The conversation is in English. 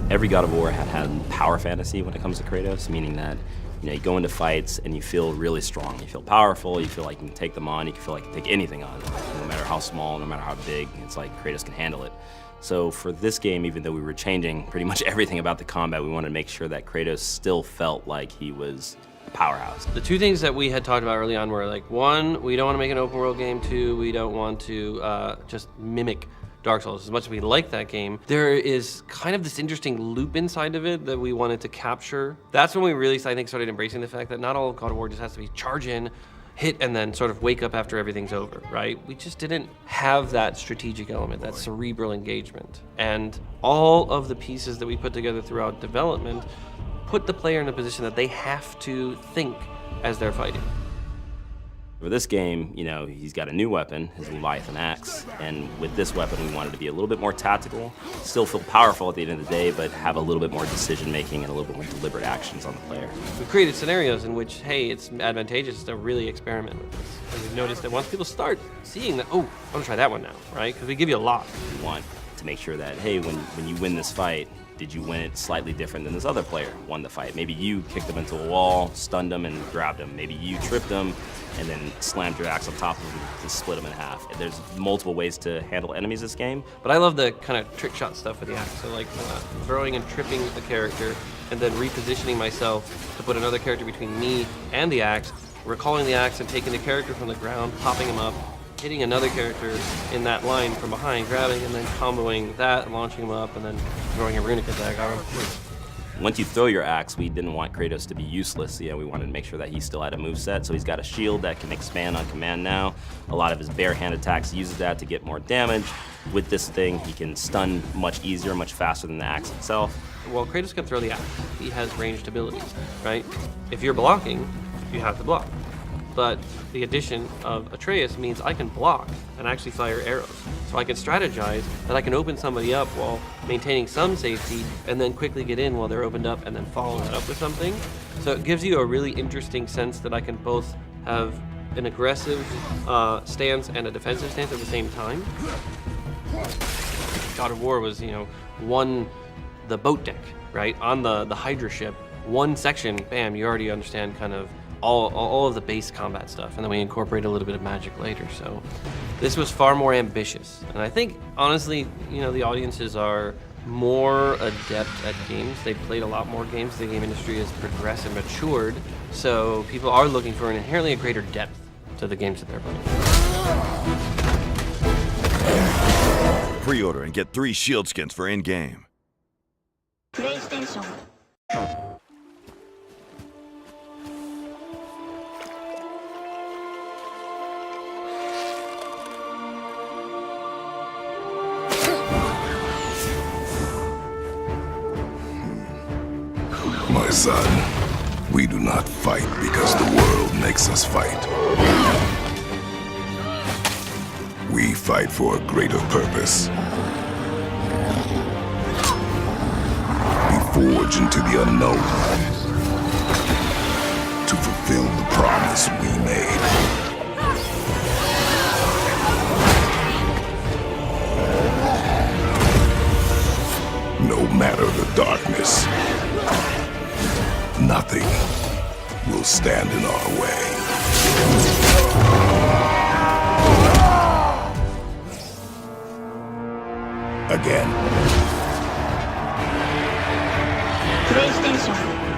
Every God of War had power fantasy when it comes to Kratos, meaning that you go into fights and you feel really strong. You feel powerful, you feel like you can take them on, you can feel like you can take anything on, no matter how small, no matter how big, it's like Kratos can handle it. So for this game, even though we were changing pretty much everything about the combat, we wanted to make sure that Kratos still felt like he was a powerhouse. The two things that we had talked about early on were like, one, we don't want to make an open world game. Two, we don't want to just mimic Dark Souls. As much as we like that game, there is kind of this interesting loop inside of it that we wanted to capture. That's when we really, I think, started embracing the fact that not all of God of War just has to be charge in, hit, and then sort of wake up after everything's over, right? We just didn't have that strategic element, that cerebral engagement. And all of the pieces that we put together throughout development put the player in a position that they have to think as they're fighting. For this game, he's got a new weapon, his Leviathan Axe, and with this weapon we wanted to be a little bit more tactical, still feel powerful at the end of the day, but have a little bit more decision-making and a little bit more deliberate actions on the player. We created scenarios in which, hey, it's advantageous to really experiment with this. And we've noticed that once people start seeing that, oh, I want to try that one now, right? Because we give you a lot. We want to make sure that, hey, when you win this fight, did you win it slightly different than this other player won the fight? Maybe you kicked him into a wall, stunned him, and grabbed him. Maybe you tripped him and then slammed your axe on top of him to split him in half. There's multiple ways to handle enemies this game. But I love the kind of trick shot stuff with the axe. So like throwing and tripping the character and then repositioning myself to put another character between me and the axe, recalling the axe and taking the character from the ground, popping him up, hitting another character in that line from behind, grabbing and then comboing that, launching him up, and then throwing a runic attack on him. Once you throw your axe, we didn't want Kratos to be useless. We wanted to make sure that he still had a moveset, so he's got a shield that can expand on command now. A lot of his bare hand attacks uses that to get more damage. With this thing, he can stun much easier, much faster than the axe itself. Well, Kratos can throw the axe. He has ranged abilities, right? If you're blocking, you have to block. But the addition of Atreus means I can block and actually fire arrows. So I can strategize that I can open somebody up while maintaining some safety and then quickly get in while they're opened up and then follow that up with something. So it gives you a really interesting sense that I can both have an aggressive stance and a defensive stance at the same time. God of War was, the boat deck, right? On the Hydra ship, one section, bam, you already understand kind of all of the base combat stuff, and then we incorporate a little bit of magic later. So this was far more ambitious, and I think honestly, the audiences are more adept at games. They've played a lot more games. The game industry has progressed and matured, so people are looking for an inherently greater depth to the games that they're playing. Pre-order and get 3 shield skins for in-game. PlayStation. My son, we do not fight because the world makes us fight. We fight for a greater purpose. We forge into the unknown to fulfill the promise we made. No matter the darkness, nothing will stand in our way. Again. PlayStation.